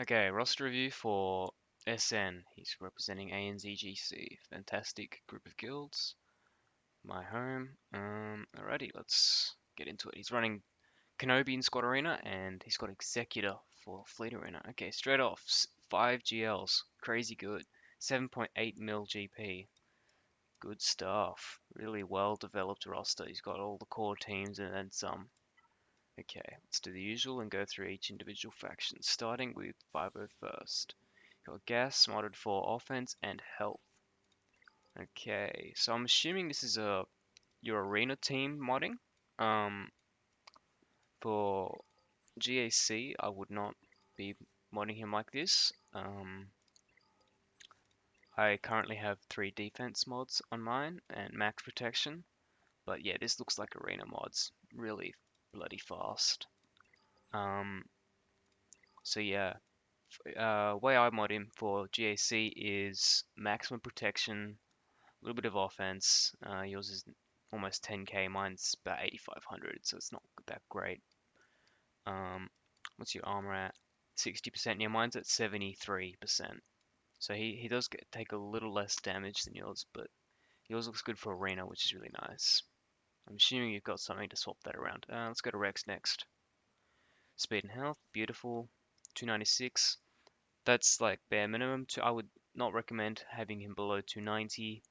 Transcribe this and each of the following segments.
Okay, roster review for SN. He's representing ANZGC. Fantastic group of guilds. My home. Alrighty, let's get into it. He's running Kenobi in Squad Arena, and he's got Executor for Fleet Arena. Okay, straight off, 5 GLs. Crazy good. 7.8 mil GP. Good stuff. Really well developed roster. He's got all the core teams and then some. Okay, let's do the usual and go through each individual faction, starting with 501st. Got gas modded for offense and health. Okay, so I'm assuming this is your arena team modding. Um, for GAC, I would not be modding him like this. I currently have 3 defense mods on mine and max protection, but yeah, this looks like arena mods. Really bloody fast. Um, so yeah, way I mod him for GAC is maximum protection, a little bit of offense. Yours is almost 10k, mine's about 8500, so it's not that great. What's your armor at? 60%. Yeah, mine's at 73%. So he does take a little less damage than yours, but yours looks good for arena, which is really nice. I'm assuming you've got something to swap that around. Let's go to Rex next. Speed and health, beautiful. 296. That's like bare minimum. I would not recommend having him below 290.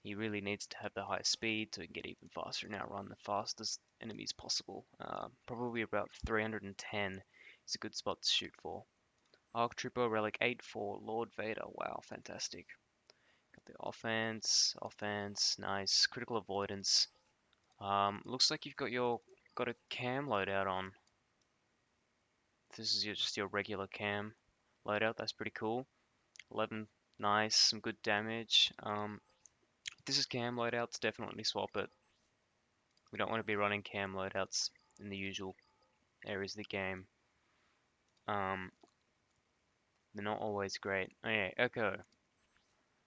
He really needs to have the highest speed so he can get even faster and outrun the fastest enemies possible. Probably about 310 is a good spot to shoot for. Arc Trooper, Relic 8 for Lord Vader. Wow, fantastic. Got the offense, nice. Critical avoidance. Looks like you've got a cam loadout on. This is just your regular cam loadout. That's pretty cool. 11, nice, some good damage. If this is cam loadouts, definitely swap it. We don't want to be running cam loadouts in the usual areas of the game. Um, they're not always great. Oh yeah, Echo.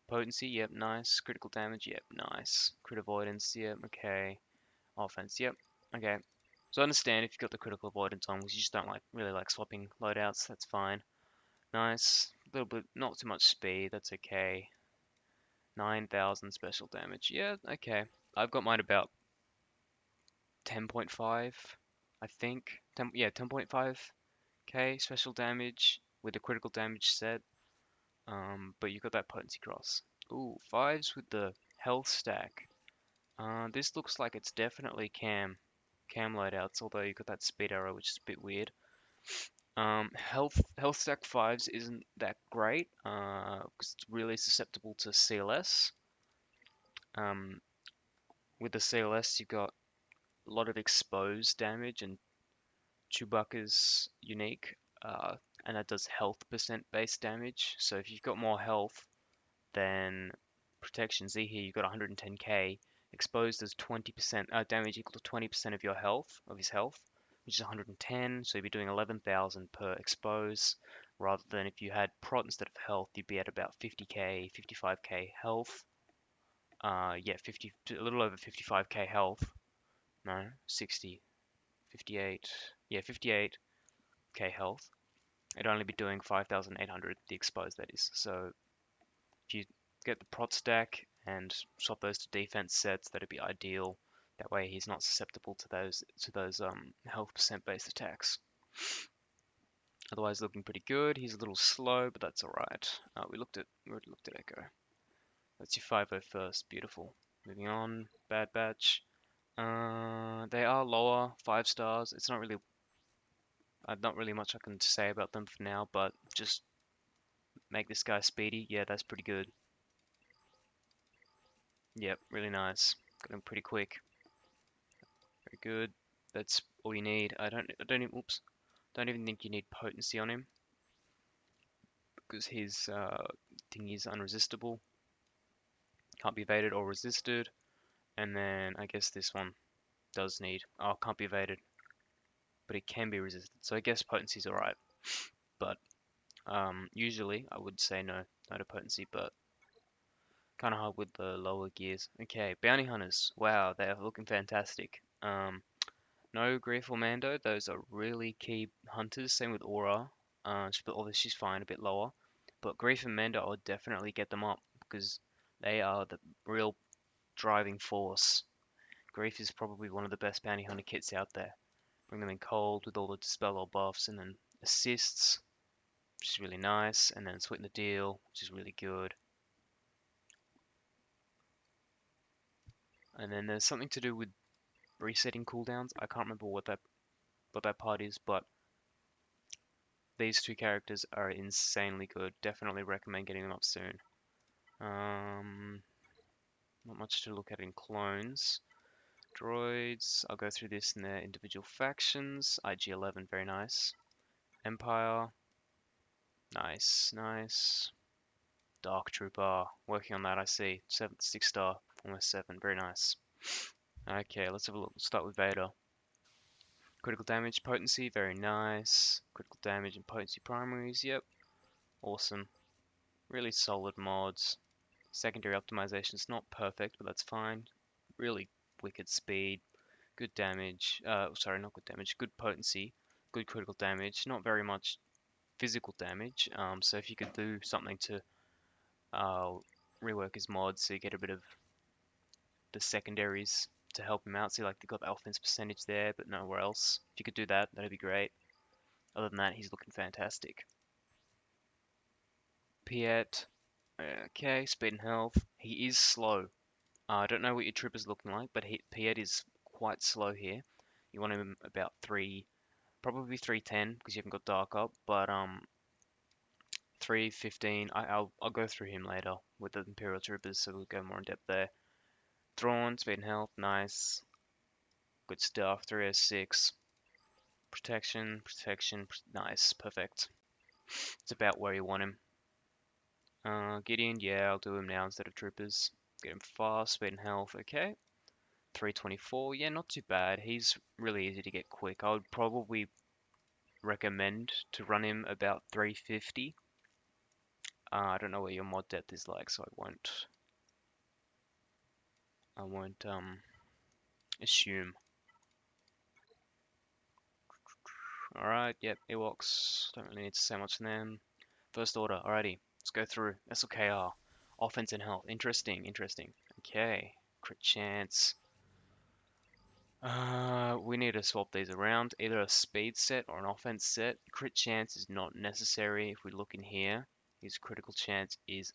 Potency, yep, nice. Critical damage, yep, nice. Crit avoidance, yep, okay. Offense, yep, okay. So I understand if you've got the critical avoidance on because you just don't really like swapping loadouts, that's fine. Nice. A little bit, not too much speed, that's okay. 9,000 special damage, yeah, okay. I've got mine about 10.5, I think. 10, yeah, 10.5k special damage with the critical damage set. But you got that potency cross. Ooh, fives with the health stack. This looks like it's definitely cam loadouts, although you got that speed arrow, which is a bit weird. Health stack fives isn't that great, because it's really susceptible to CLS. Um, with the CLS, you've got a lot of exposed damage, and Chewbacca's unique, and that does health percent based damage. So if you've got more health than protection, Z here you've got 110k. Exposed as 20% damage equal to 20% of your health, of his health, which is 110. So you'd be doing 11,000 per expose, rather than if you had prot instead of health, you'd be at about 50k, 55k health. Yeah, 50, a little over 55k health. No, 60, 58. Yeah, 58k health. It'd only be doing 5,800, the exposed that is. So if you get the prot stack and swap those to defense sets, that'd be ideal. That way he's not susceptible to those health percent based attacks. Otherwise looking pretty good. He's a little slow, but that's alright. We already looked at Echo. That's your 501st, beautiful. Moving on, Bad Batch. They are lower, 5 stars. It's not really not really much I can say about them for now, but just make this guy speedy. Yeah, that's pretty good. Yep, really nice. Got him pretty quick. Very good. That's all you need. Don't even think you need potency on him because his thingy is unresistible. Can't be evaded or resisted. And then I guess this one does need. Oh, can't be evaded, but it can be resisted. So I guess potency's alright. But usually I would say no to potency, but kind of hard with the lower gears. Okay, bounty hunters. Wow, they're looking fantastic. No Grief or Mando, those are really key hunters. Same with Aura. Although she's fine, a bit lower. But Grief and Mender, I would definitely get them up because they are the real driving force. Grief is probably one of the best bounty hunter kits out there. Bring them in cold with all the dispel all buffs and then assists, which is really nice, and then Sweeten the Deal, which is really good. And then there's something to do with resetting cooldowns. I can't remember what that part is, but these two characters are insanely good. Definitely recommend getting them up soon. Not much to look at in clones. Droids, I'll go through this in their individual factions. IG-11, very nice. Empire, nice, nice. Dark Trooper, working on that, I see. 6 star, almost 7, very nice. Okay, let's have a look. We'll start with Vader. Critical damage, potency, very nice. Critical damage and potency primaries, yep. Awesome. Really solid mods. Secondary optimization's not perfect, but that's fine. Really wicked speed. Good damage. Sorry, not good damage. Good potency. Good critical damage. Not very much physical damage. So if you could do something to uh, rework his mods so you get a bit of the secondaries to help him out. So like they got the offense percentage there, but nowhere else. If you could do that, that'd be great. Other than that, he's looking fantastic. Piet, okay, speed and health. He is slow. I don't know what your trooper's looking like, but Piet is quite slow here. You want him about 3, probably 310 because you haven't got dark up, but 315. I'll go through him later with the Imperial troopers, so we'll go more in depth there. Thrawn, speed and health, nice, good stuff. 306. Protection, protection, nice, perfect. It's about where you want him. Gideon, yeah, I'll do him now instead of troopers. Get him fast, speed and health, okay. 324, yeah, not too bad. He's really easy to get quick. I would probably recommend to run him about 350. I don't know what your mod depth is like, so I won't assume. Alright, yep, Ewoks. Don't really need to say much on them. First order, alrighty. Let's go through. SLKR. Offense and health. Interesting, interesting. Okay. Crit chance. We need to swap these around. Either a speed set or an offense set. Crit chance is not necessary. If we look in here, his critical chance is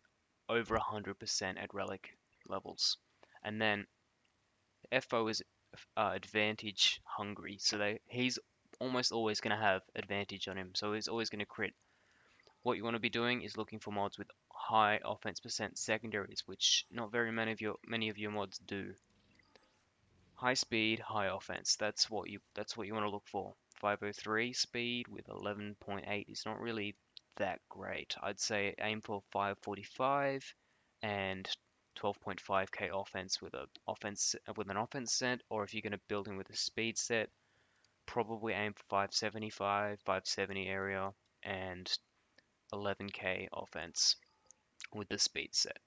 over 100% at relic levels. And then FO is advantage hungry, so he's almost always going to have advantage on him, so he's always going to crit. What you want to be doing is looking for mods with high offense percent secondaries, which not very many of your mods do. High speed, high offense. That's what you want to look for. 503 speed with 11.8 is not really that great. I'd say aim for 545 and 12.5k offense with an offense set, or if you're going to build in with a speed set, probably aim for 575, 570 area, and 11k offense with the speed set.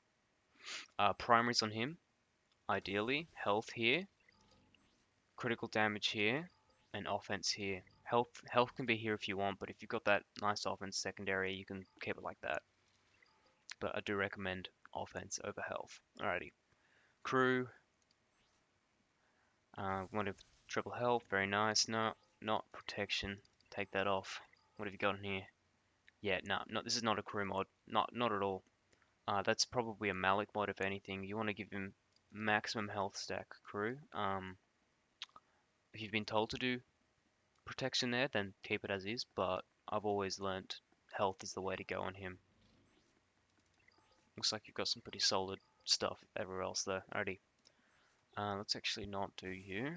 Primaries on him, ideally health here, critical damage here, and offense here. Health can be here if you want, but if you've got that nice offense secondary, you can keep it like that. But I do recommend offense over health. Alrighty. Crew. One of triple health, very nice. No, not protection. Take that off. What have you got in here? Yeah, no, this is not a crew mod. Not at all. That's probably a Malik mod if anything. You want to give him maximum health stack crew. If you've been told to do protection there, then keep it as is, but I've always learnt health is the way to go on him. Looks like you've got some pretty solid stuff everywhere else though. Alrighty. Let's actually not do you.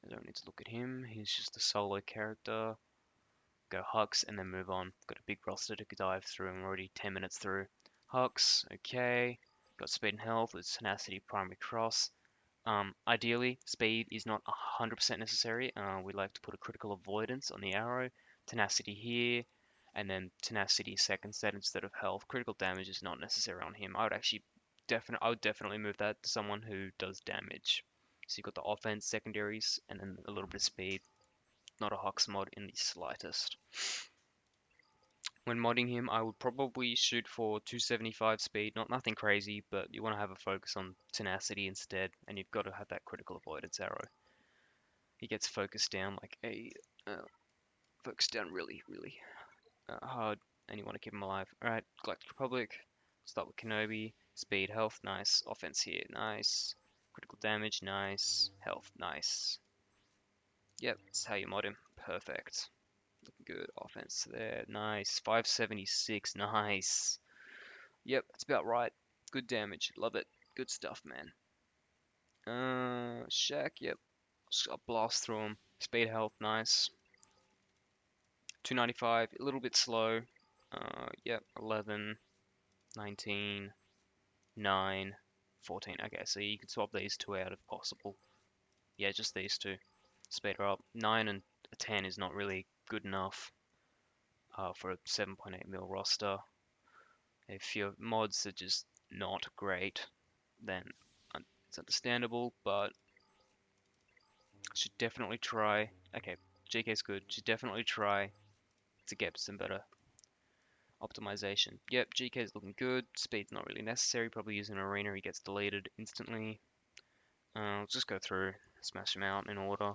I don't need to look at him. He's just a solo character. Go Hux and then move on. Got a big roster to dive through. I'm already 10 minutes through. Hux, okay. Got speed and health with tenacity, primary cross. Ideally, speed is not 100% necessary. We like to put a critical avoidance on the arrow. Tenacity here, and then tenacity second set instead of health. Critical damage is not necessary on him. I would definitely move that to someone who does damage. So you've got the offense, secondaries, and then a little bit of speed. Not a Hux mod in the slightest. When modding him, I would probably shoot for 275 speed, nothing crazy, but you want to have a focus on tenacity instead, and you've got to have that critical avoidance arrow. He gets focused down like a focused down really hard, and you want to keep him alive. All right, Galactic Republic. Start with Kenobi. Speed, health, nice. Offense here, nice. Critical damage, nice. Health, nice. Yep, that's how you mod him. Perfect. Looking good. Offense there, nice. 576, nice. Yep, that's about right. Good damage, love it. Good stuff, man. Shaq, yep. Just got blast through him. Speed, health, nice. 295, a little bit slow. Yep, 11, 19, 9, 14. Okay, so you can swap these two out if possible. Yeah, just these two. Speed her up. 9 and a 10 is not really good enough for a 7.8 mil roster. If your mods are just not great, then it's understandable, but should definitely try. Okay, GK's good. Should definitely try to get some better optimization. Yep, GK's looking good. Speed's not really necessary. Probably using Arena, he gets deleted instantly. Let's just go through, smash them out in order.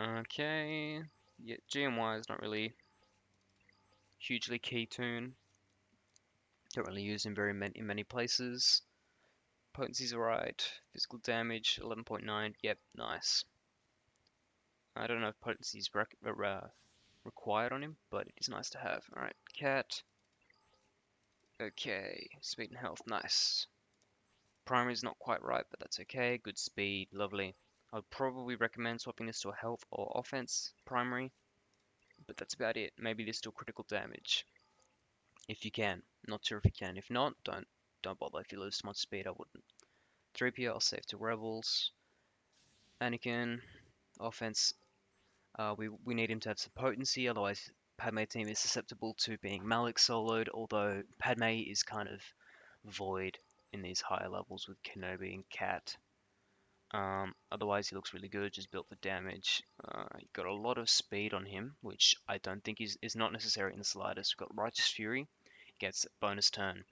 Okay, yeah, GMY is not really hugely key tune. Don't really use him in many places. Potency's alright. Physical damage 11.9. Yep, nice. I don't know if potency's required on him, but it is nice to have. Alright, cat. Okay, speed and health, nice. Primary's not quite right, but that's okay. Good speed, lovely. I'd probably recommend swapping this to a health or offense primary, but that's about it. Maybe this to a critical damage, if you can. Not sure if you can. If not, don't bother. If you lose too much speed, I wouldn't. 3PO, I'll save to Rebels. Anakin, offense. We need him to have some potency, otherwise Padme team is susceptible to being Malik soloed, although Padme is kind of void in these higher levels with Kenobi and Cat. Otherwise he looks really good, just built for damage. He got a lot of speed on him, which I don't think is not necessary in the slightest. We've got Righteous Fury, gets bonus turn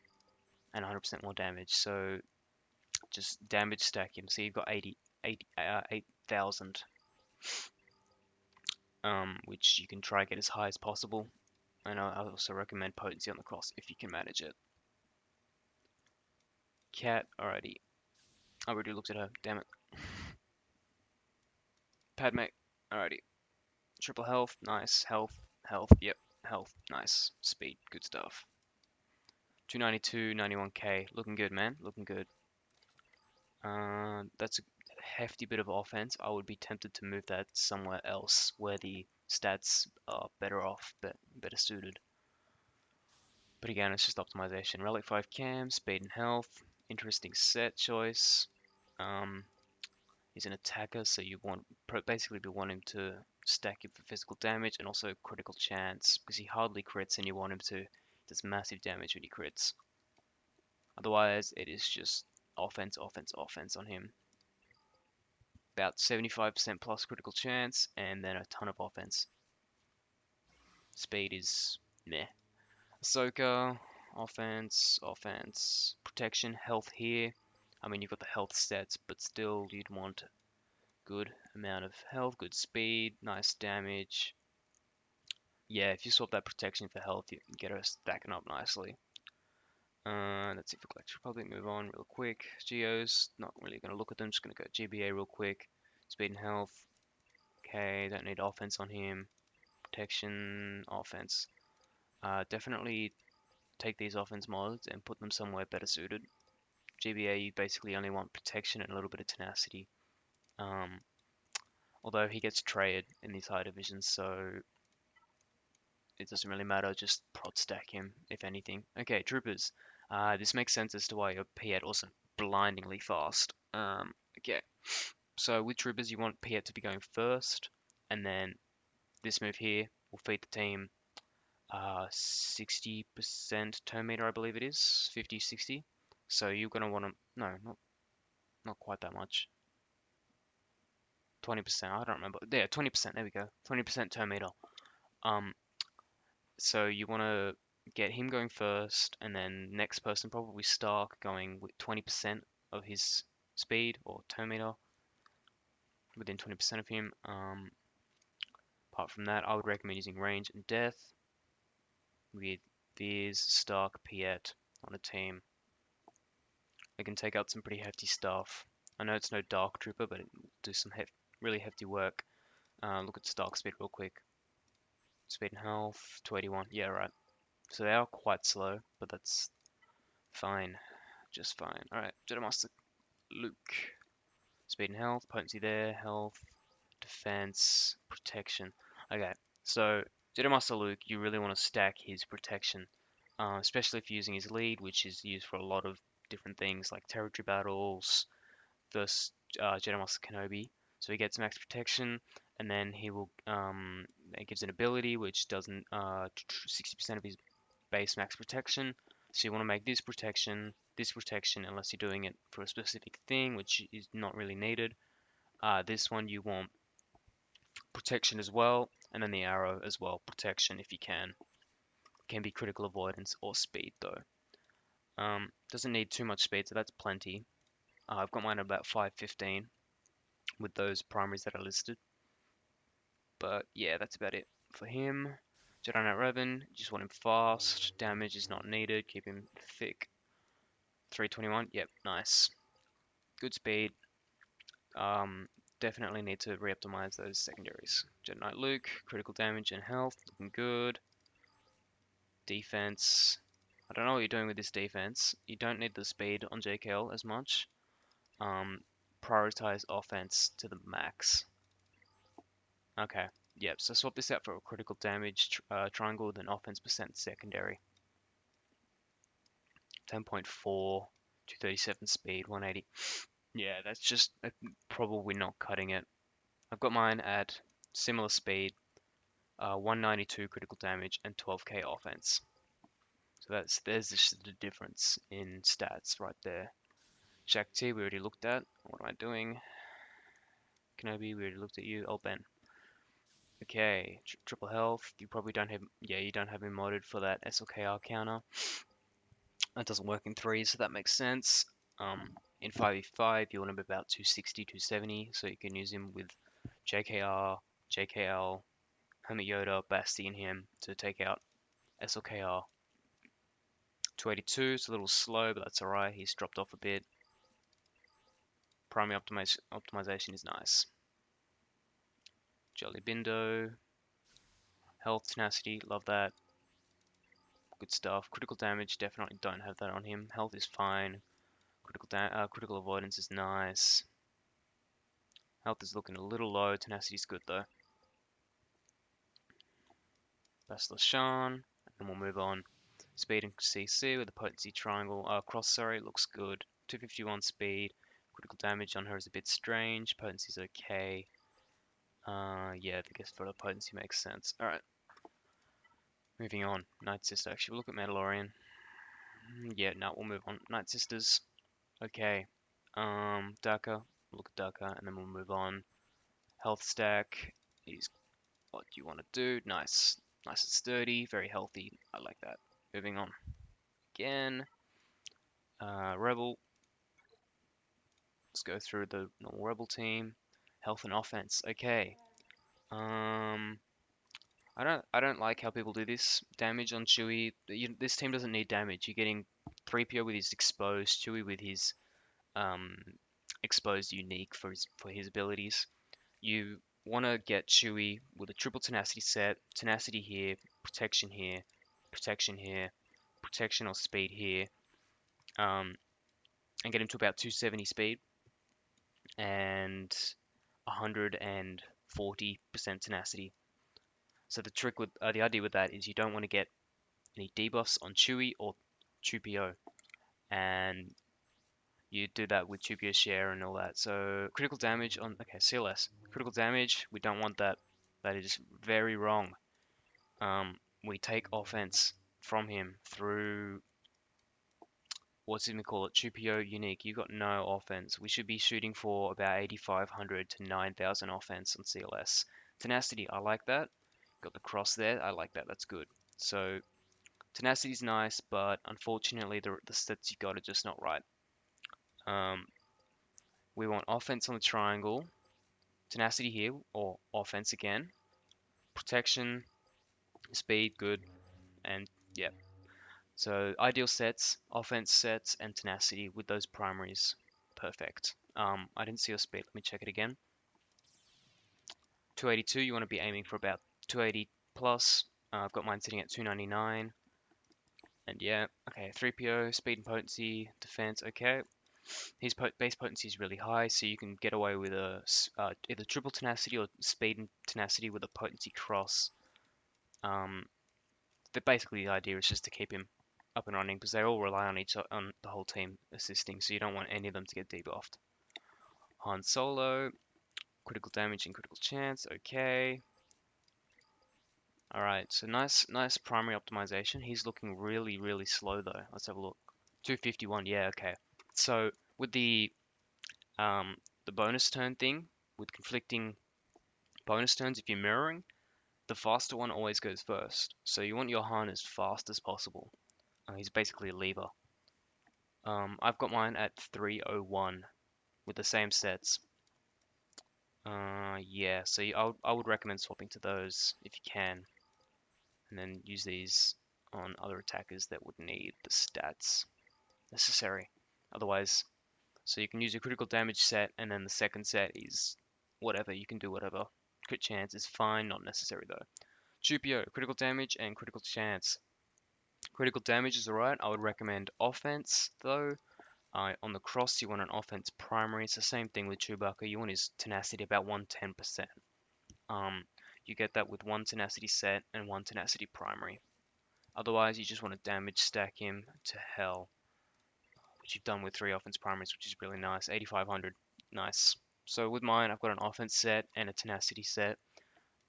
and 100% more damage, so just damage stack him. See, you've got 8,000. Which you can try to get as high as possible. And I also recommend potency on the cross if you can manage it. Cat, alrighty. I already looked at her, damn it. Padme, alrighty. Triple health, nice. Health, yep. Health, nice. Speed, good stuff. 292, 91k, looking good, man, looking good. That's a hefty bit of offense. I would be tempted to move that somewhere else where the stats are better off, better suited. But again, it's just optimization. Relic 5 cam, speed and health. Interesting set choice. He's an attacker, so you want basically want him to stack him for physical damage and also critical chance because he hardly crits and you want him to does massive damage when he crits. Otherwise, it is just offense on him. About 75% plus critical chance and then a ton of offense. Speed is meh. Ahsoka, offense, protection, health here. I mean, you've got the health stats, but still you'd want good amount of health, good speed, nice damage. Yeah, if you swap that protection for health, you can get her stacking up nicely. Let's see if Galactic Republic, move on real quick. Geos, not really going to look at them, just going to go GBA real quick. Speed and health. Okay, don't need offense on him. Protection, offense. Definitely take these offense mods and put them somewhere better suited. GBA, you basically only want protection and a little bit of tenacity. Although he gets traded in these high divisions, so it doesn't really matter, just prod stack him, if anything. Okay, troopers. This makes sense as to why your P8 wasn't blindingly fast. Okay, so with troopers, you want P8 to be going first, and then this move here will feed the team 60% turn meter, I believe it is, 50, 60. So you're going to want to, no, not quite that much. 20%, I don't remember. Yeah, 20%, there we go. 20% turn meter. So you want to get him going first, and then next person probably Stark going with 20% of his speed or turn meter within 20% of him. Apart from that, I would recommend using range and death with Veers, Stark, Piet on a team. They can take out some pretty hefty stuff. I know it's no Dark Trooper, but it will do some really hefty work. Look at Stark speed real quick. Speed and health, 281. Yeah, right. So they are quite slow, but that's fine. Just fine. Alright, Jedi Master Luke. Speed and health, potency there, health, defense, protection. Okay, so Jedi Master Luke, you really want to stack his protection, especially if you're using his lead, which is used for a lot of different things like territory battles versus Jedi Master Kenobi. So he gets max protection, and then he will it gives an ability which doesn't 60% of his base max protection. So you want to make this protection, unless you're doing it for a specific thing, which is not really needed. This one you want protection as well, and then the arrow as well, protection if you can. Can be critical avoidance or speed though. Doesn't need too much speed, so that's plenty. I've got mine at about 515 with those primaries that are listed. But yeah, that's about it for him. Jedi Knight Revan, just want him fast. Damage is not needed. Keep him thick. 321, yep, nice. Good speed. Definitely need to re-optimize those secondaries. Jedi Knight Luke, critical damage and health, looking good. Defense. I don't know what you're doing with this defense. You don't need the speed on JKL as much. Prioritize offense to the max. Okay, yep, so swap this out for a critical damage triangle with an offense percent secondary. 10.4, 237 speed, 180. Yeah, that's just probably not cutting it. I've got mine at similar speed, 192 critical damage and 12k offense. So there's just the difference in stats right there. Shaak Ti, we already looked at. What am I doing? Kenobi, we already looked at you. Oh, Ben. Okay, triple health. You probably don't have, yeah, you don't have him modded for that SLKR counter. That doesn't work in 3, so that makes sense. In 5v5, you want him about 260, 270, so you can use him with JKR, JKL, Hermit Yoda, Basti, and him to take out SLKR. 282, it's a little slow, but that's alright. He's dropped off a bit. Primary optimization is nice. Jolly Bindo, health, tenacity, love that. Good stuff. Critical damage, definitely don't have that on him. Health is fine. Critical avoidance is nice. Health is looking a little low. Tenacity is good though. Bastila Shan, and then we'll move on. Speed and CC with the potency triangle. Cross, sorry, looks good. 251 speed. Critical damage on her is a bit strange. Potency's okay. Yeah, I guess for the potency makes sense. Alright. Moving on. Night Sister. Actually, we'll look at Mandalorian. Yeah, no, we'll move on. Night Sisters. Okay. Daka. Look at Daka, and then we'll move on. Health stack is what you want to do. Nice. Nice and sturdy. Very healthy. I like that. Moving on. Again. Rebel. Let's go through the normal Rebel team. Health and offense. Okay. I don't like how people do this. Damage on Chewie. This team doesn't need damage. You're getting 3PO with his exposed, Chewie with his um, exposed unique for his abilities. You want to get Chewie with a triple tenacity set, tenacity here, protection here, protection here, protection or speed here, and get him to about 270 speed and 140% tenacity. So the idea with that is you don't want to get any debuffs on Chewie or 2PO, and you do that with 2PO share and all that. So critical damage on, okay, CLS. Critical damage, we don't want that. That is very wrong. We take offense from him through, what's it call it, 2PO unique. You got no offense. We should be shooting for about 8,500 to 9,000 offense on CLS. Tenacity, I like that. Got the cross there, I like that, that's good. So tenacity's nice, but unfortunately the stats you got are just not right. Um, we want offense on the triangle, tenacity here, or offense again, protection, speed, good, and yeah. So ideal sets, offense sets, and tenacity with those primaries. Perfect. I didn't see your speed. Let me check it again. 282, you want to be aiming for about 280 plus. I've got mine sitting at 299. And yeah, okay, 3PO, speed and potency, defense, okay. His base potency is really high, so you can get away with either triple tenacity or speed and tenacity with a potency cross. Um, basically the idea is just to keep him up and running because they all rely on the whole team assisting, so you don't want any of them to get debuffed. Han Solo, critical damage and critical chance, okay. Alright, so nice primary optimization. He's looking really slow though. Let's have a look. 251, yeah, okay. So with um the bonus turn thing, with conflicting bonus turns, if you're mirroring, the faster one always goes first. So you want your Han as fast as possible. He's basically a lever. I've got mine at 301 with the same sets. Yeah, so I would recommend swapping to those if you can, and then use these on other attackers that would need the stats necessary. Otherwise, so you can use your critical damage set, and then the second set is whatever, you can do whatever. Crit chance is fine, not necessary though. Chupio, critical damage and critical chance. Critical damage is alright, I would recommend offense though. On the cross, you want an offense primary. It's the same thing with Chewbacca. You want his tenacity about 110%. You get that with one tenacity set and one tenacity primary. Otherwise, you just want to damage stack him to hell, which you've done with 3 offense primaries, which is really nice. 8500, nice. So with mine, I've got an offense set and a tenacity set.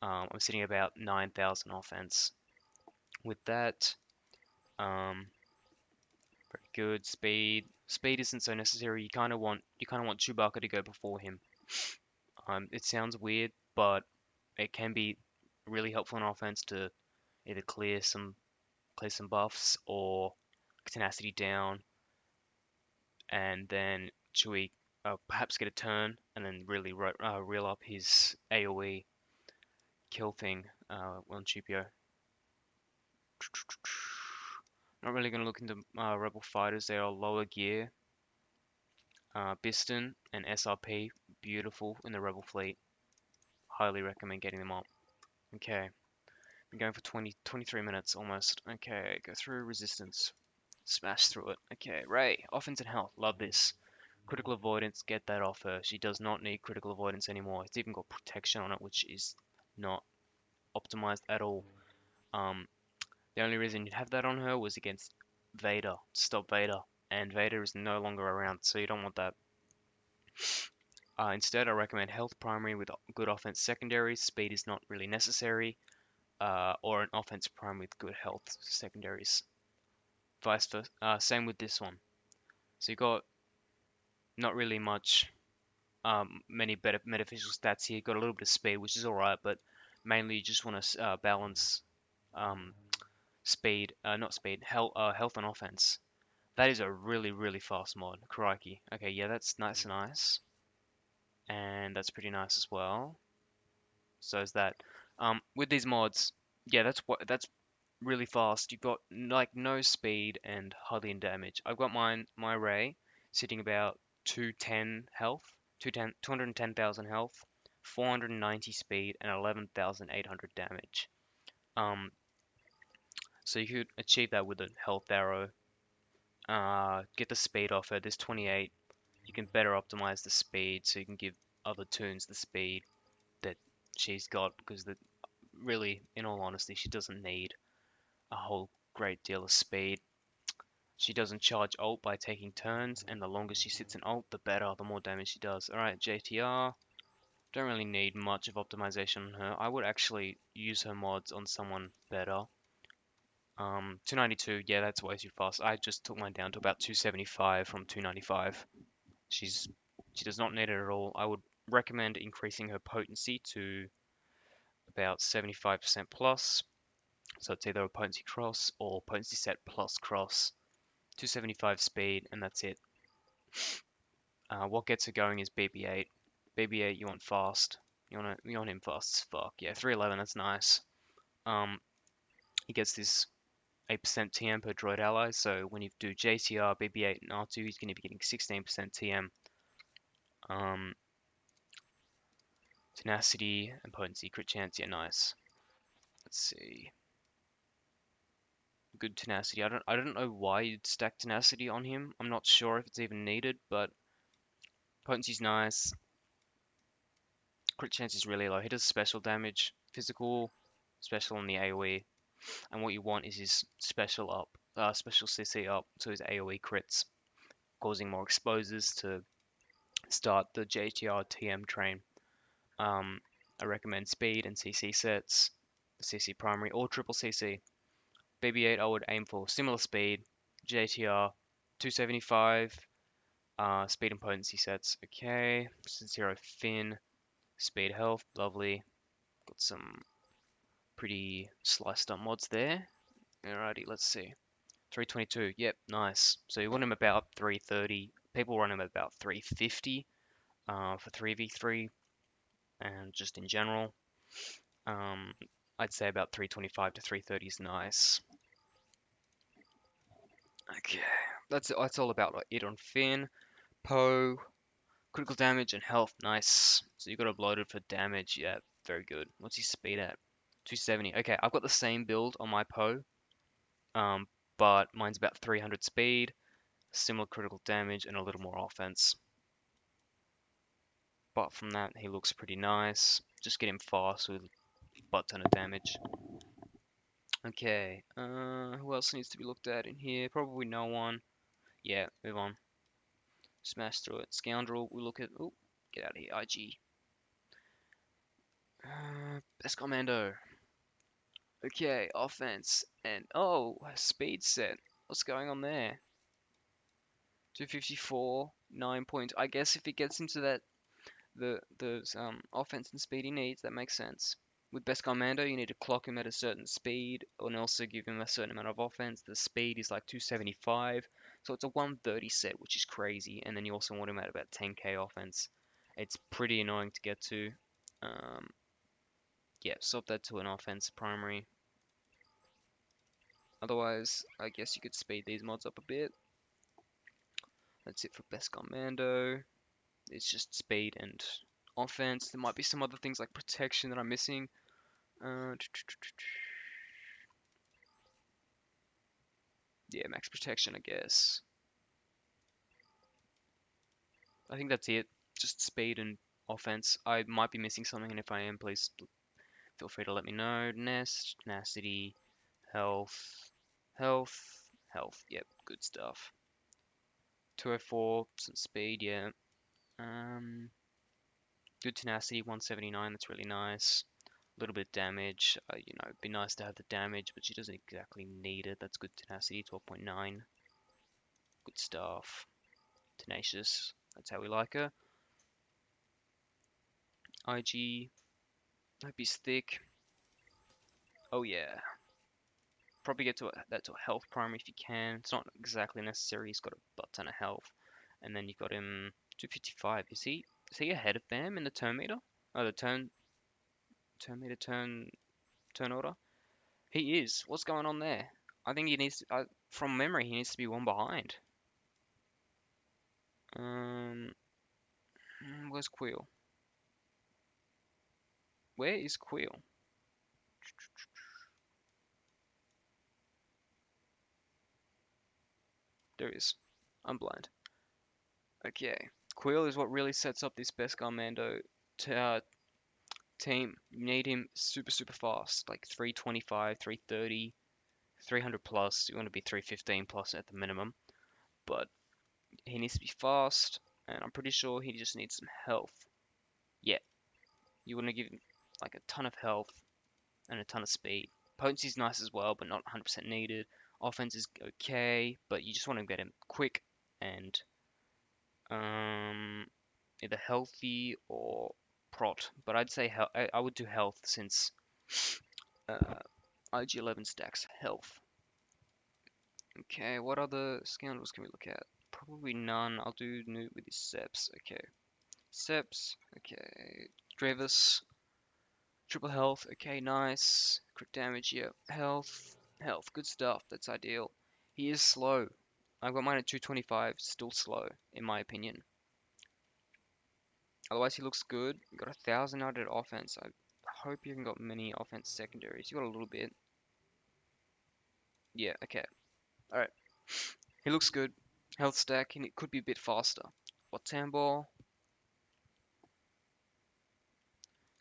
I'm sitting about 9000 offense. With that, um, very good speed. Speed isn't so necessary. You kind of want Chewbacca to go before him. It sounds weird, but it can be really helpful in offense to either clear some buffs or tenacity down, and then Chewie perhaps get a turn and then really reel up his AOE kill thing on Chupio. Not really going to look into Rebel fighters. They are lower gear. Biston and SRP, beautiful in the Rebel fleet. Highly recommend getting them up. Okay, been going for 23 minutes almost. Okay, go through resistance. Smash through it. Okay, Rey, offense and health. Love this. Critical avoidance, get that off her. She does not need critical avoidance anymore. It's even got protection on it, which is not optimized at all. Um, the only reason you'd have that on her was against Vader, to stop Vader, and Vader is no longer around, so you don't want that. Instead, I recommend health primary with good offense secondary. Speed is not really necessary, or an offense primary with good health secondaries. Vice versa. Same with this one. So you got not really many better beneficial stats here. Got a little bit of speed, which is alright, but mainly you just want to balance um, speed, not speed, health and offense. That is a really fast mod. Crikey. Okay, yeah, that's nice. And that's pretty nice as well. So is that. With these mods, yeah, that's really fast. You've got like no speed and hardly any damage. I've got my Rey sitting about 210 health, 210,000 health, 490 speed, and 11,800 damage. Um, so you could achieve that with a health arrow. Get the speed off her. There's 28. You can better optimize the speed, so you can give other toons the speed that she's got, because really, in all honesty, she doesn't need a whole great deal of speed. She doesn't charge ult by taking turns, and the longer she sits in ult, the better, the more damage she does. Alright, JTR. Don't really need much of optimization on her. I would actually use her mods on someone better. 292, yeah, that's way too fast. I just took mine down to about 275 from 295. She does not need it at all. I would recommend increasing her potency to about 75% plus. So it's either a potency cross or potency set plus cross. 275 speed, and that's it. What gets it going is BB-8. BB-8, you want fast. You want him fast as fuck. Yeah, 311, that's nice. He gets this 8% TM per droid ally, so when you do JTR, BB-8, and R2, he's going to be getting 16% TM. Um, tenacity and potency, crit chance, yeah, nice. Let's see. Good tenacity. I don't know why you'd stack tenacity on him. I'm not sure if it's even needed, but potency's nice. Crit chance is really low. He does special damage, physical, special on the AoE, and what you want is his special CC up, so his AoE crits, causing more exposures to start the JTR TM train. Um, I recommend speed and CC sets, CC primary or triple CC. BB-8 I would aim for similar speed, JTR 275, speed and potency sets. Okay, Zero Fin, speed health, lovely. Got some pretty sliced up mods there. Alrighty, let's see. 322, yep, nice. So you want him about 330. People run him at about 350 for 3v3 and just in general. Um, I'd say about 325 to 330 is nice. Okay, that's all about it on Finn. Poe, critical damage and health, nice. So you got a bloated for damage, yeah, very good. What's his speed at? 270. Okay, I've got the same build on my Poe, um, but mine's about 300 speed, similar critical damage, and a little more offense. But from that, he looks pretty nice. Just get him fast with a butt ton of damage. Okay, who else needs to be looked at in here? Probably no one. Yeah, move on. Smash through it. Scoundrel, we look at... Oh, get out of here, IG. Best Commando. Okay, offense. And, oh, speed set. What's going on there? 254, 9 points. I guess if it gets into that the offense and speed he needs, that makes sense. With Best Commando, you need to clock him at a certain speed and also give him a certain amount of offense. The speed is like 275, so it's a 130 set, which is crazy. And then you also want him at about 10k offense. It's pretty annoying to get to. Um, yeah, swap that to an offense primary. Otherwise, I guess you could speed these mods up a bit. That's it for Best Commando. It's just speed and offense. There might be some other things like protection that I'm missing. Uh, yeah, max protection, I guess. I think that's it. Just speed and offense. I might be missing something, and if I am, please feel free to let me know. Nest, tenacity, health, health. Yep, good stuff. 204, some speed, yeah. Um, Good tenacity, 179. That's really nice. A little bit of damage. It'd be nice to have the damage, but she doesn't exactly need it. That's good tenacity, 12.9. Good stuff. Tenacious. That's how we like her. IG. Hope he's thick. Oh yeah. Probably get that to a health primary if you can. It's not exactly necessary. He's got a butt ton of health. And then you've got him 255. Is he ahead of Bam in the turn meter? Oh, the turn meter turn order? He is. What's going on there? I think he needs to, from memory, he needs to be one behind. Um, where's Quill? Where is Quill? There he is. I'm blind. Okay. Quill is what really sets up this Best Commando team. You need him super, super fast. Like 325, 330, 300 plus. You want to be 315 plus at the minimum. But he needs to be fast. And I'm pretty sure he just needs some health. Yeah. You want to give him like a ton of health and a ton of speed. Potency's nice as well, but not 100% needed. Offense is okay, but you just want to get him quick and um, either healthy or prot. But I'd say I would do health since uh, IG11 stacks health. Okay, what other scoundrels can we look at? Probably none. I'll do Newt with his Seps. Okay. Seps. Okay. Dravis. Triple health. Okay, nice. Crit damage. Yep. Health. Health. Good stuff. That's ideal. He is slow. I've got mine at 225. Still slow, in my opinion. Otherwise, he looks good. Got 1,000 out at offense. I hope you haven't got many offense secondaries. You got a little bit. Yeah, okay. Alright. He looks good. Health stack, and it could be a bit faster. What Tambor?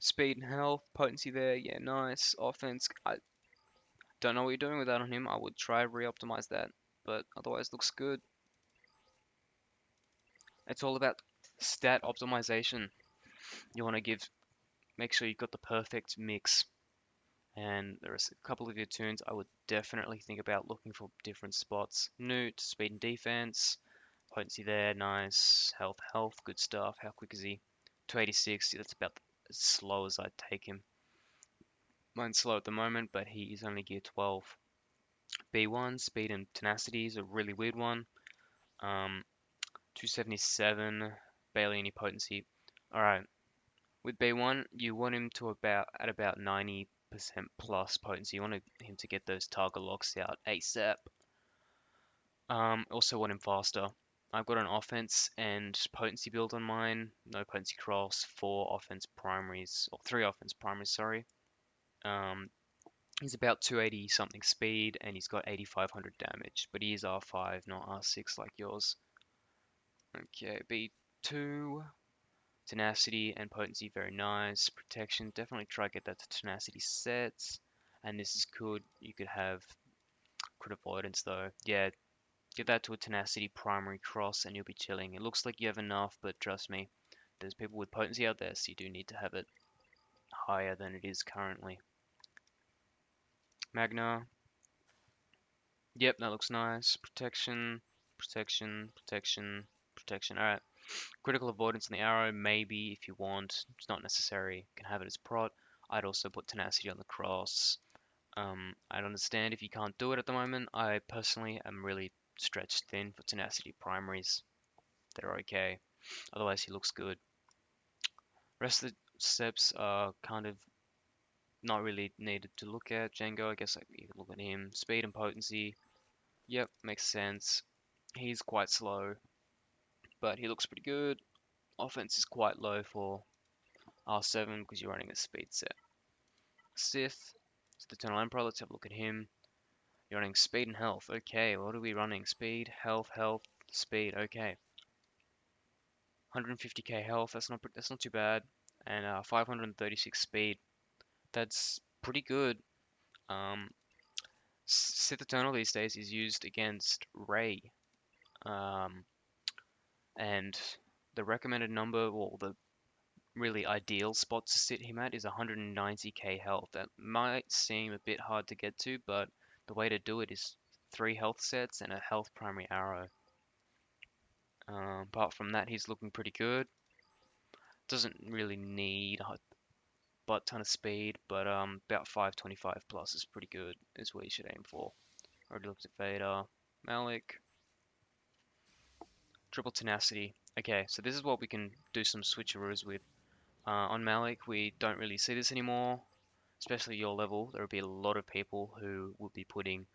Speed and health, potency there, yeah, nice. Offense, I don't know what you're doing with that on him. I would try re-optimize that, but otherwise looks good. It's all about stat optimization. You want to make sure you've got the perfect mix. And there's a couple of your tunes I would definitely think about looking for different spots. Newt, speed and defense, potency there, nice. Health, good stuff. How quick is he? 286, that's about as slow as I'd take him. Mine's slow at the moment, but he is only gear 12. B1, speed and tenacity is a really weird one. 277, barely any potency. Alright, with B1, you want him to at about 90% plus potency. You want him to get those target locks out ASAP. Also want him faster. I've got an offense and potency build on mine. No potency cross, 4 offense primaries, or 3 offense primaries, sorry. He's about 280 something speed and he's got 8500 damage, but he is R5, not R6 like yours. Okay, B2, tenacity and potency, very nice. Protection, definitely try to get that to tenacity sets. And this is good, you could have crit avoidance though. Yeah, get that to a tenacity primary cross and you'll be chilling. It looks like you have enough, but trust me, there's people with potency out there, so you do need to have it higher than it is currently. Magna, yep, that looks nice. Protection, protection, protection, protection. Alright. Critical avoidance on the arrow, maybe if you want. It's not necessary. You can have it as prot. I'd also put tenacity on the cross. I'd understand if you can't do it at the moment. I personally am really stretched thin for tenacity primaries. They're okay. Otherwise, he looks good. Rest of the steps are kind of not really needed to look at. Django, I guess you could look at him. Speed and potency. Yep, makes sense. He's quite slow, but he looks pretty good. Offense is quite low for R7 because you're running a speed set. Sith, it's the Eternal Emperor. Let's have a look at him. You're running speed and health. Okay, what are we running? Speed, health, speed. Okay, 150k health. That's not too bad, and 536 speed. That's pretty good. Um, Sith Eternal these days is used against Rey, um, and the recommended number, well, the really ideal spot to sit him at is 190k health. That might seem a bit hard to get to, but the way to do it is 3 health sets and a health primary arrow. Apart from that, he's looking pretty good. Doesn't really need a butt ton of speed, but about 525 plus is pretty good, is what you should aim for. Already looked at Vader. Malik. Triple tenacity. Okay, so this is what we can do some switcheroos with. On Malik, we don't really see this anymore, especially your level. There will be a lot of people who will be putting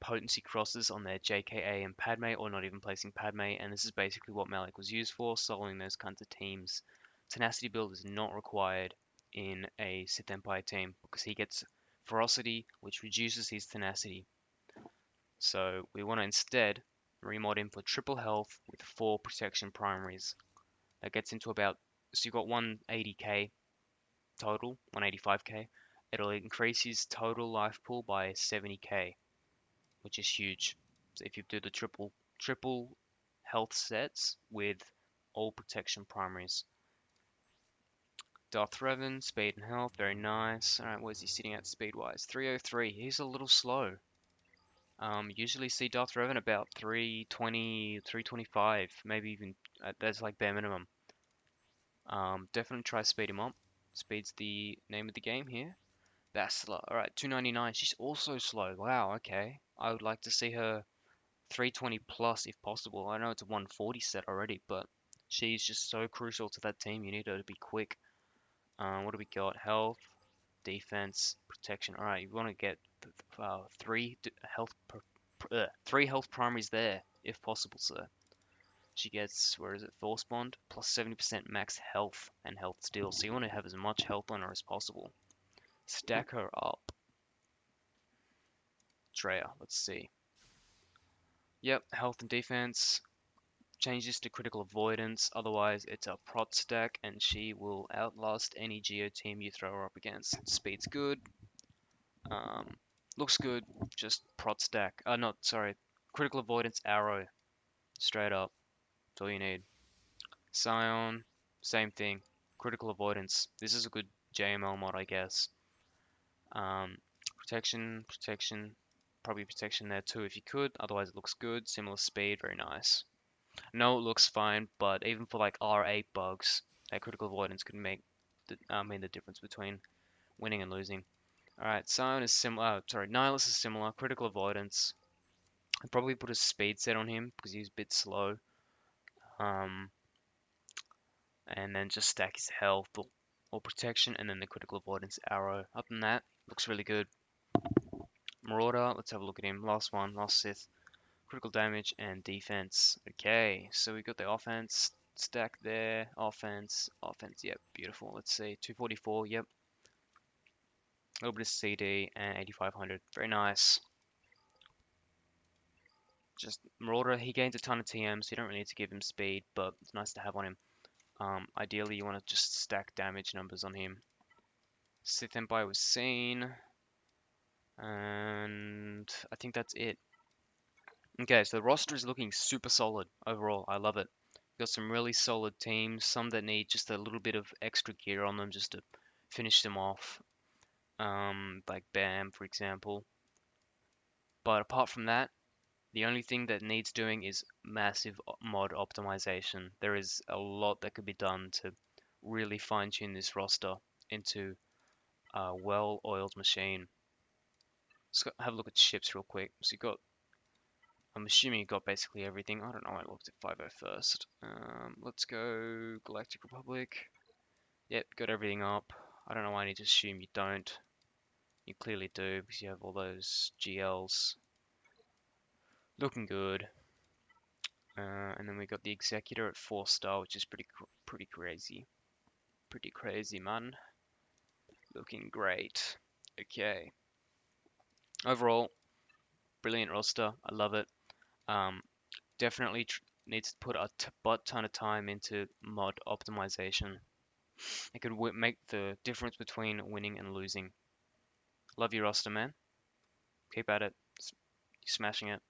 potency crosses on their JKA and Padme, or not even placing Padme, and this is basically what Malik was used for, soloing those kinds of teams. Tenacity build is not required in a Sith Empire team, because he gets Ferocity, which reduces his tenacity. So we want to instead remod him for triple health with 4 protection primaries. That gets into about, so you've got 180k total, 185k. It'll increase his total life pool by 70k, which is huge. So if you do the triple health sets with all protection primaries. Darth Revan, speed and health, very nice. Alright, where's he sitting at speed-wise? 303. He's a little slow. Usually see Darth Revan about 320, 325, maybe even, that's like bare minimum. Definitely try speed him up. Speed's the name of the game here. Bastila. All right, 299. She's also slow. Wow, okay. I would like to see her 320 plus if possible. I know it's a 140 set already, but she's just so crucial to that team. You need her to be quick. What do we got? Health, defense, protection. All right, you want to get three health primaries there if possible, sir. She gets, where is it, Force Bond, plus 70% max health and health steal. So you want to have as much health on her as possible. Stack her up. Drea, let's see. Yep, health and defense. Change this to critical avoidance, otherwise it's a prot stack and she will outlast any Geo team you throw her up against. Speed's good. Um, Looks good, just prot stack. Not, sorry. Critical avoidance arrow. Straight up. That's all you need. Scion, same thing. Critical avoidance. This is a good JML mod, I guess. Um, protection. Probably protection there too if you could. Otherwise it looks good. Similar speed, very nice. No, it looks fine, but even for like R8 bugs, that critical avoidance could make the difference between winning and losing. Alright, Scion is similar. Sorry, Nihilus is similar. Critical avoidance. I'd probably put a speed set on him because he's a bit slow. Um, and then just stack his health or protection, and then the critical avoidance arrow. Other than that, looks really good. Marauder, let's have a look at him. Last one, last Sith. Critical damage and defense. Okay, so we got the offense stack there. Offense, yep, beautiful. Let's see, 244, yep. A little bit of CD and 8500. Very nice. Just Marauder, he gains a ton of TM, so you don't really need to give him speed, but it's nice to have on him. Ideally, you want to just stack damage numbers on him. Sith Empire was seen, and I think that's it. Okay, so the roster is looking super solid overall. I love it. Got some really solid teams, some that need just a little bit of extra gear on them just to finish them off, like BAM, for example. But apart from that, the only thing that needs doing is massive mod optimization. There is a lot that could be done to really fine-tune this roster into a well-oiled machine. Let's have a look at ships real quick. So you got, I'm assuming you got basically everything. I don't know, I looked at 50 first. Let's go Galactic Republic. Yep, got everything up. I don't know why I need to assume you don't. You clearly do because you have all those GLs. Looking good. And then we got the Executor at 4-star, which is pretty crazy. Pretty crazy, man. Looking great. Okay. Overall, brilliant roster. I love it. Um, Definitely needs to put a butt ton of time into mod optimization. It could make the difference between winning and losing. Love your roster, man. Keep at it. You're smashing it.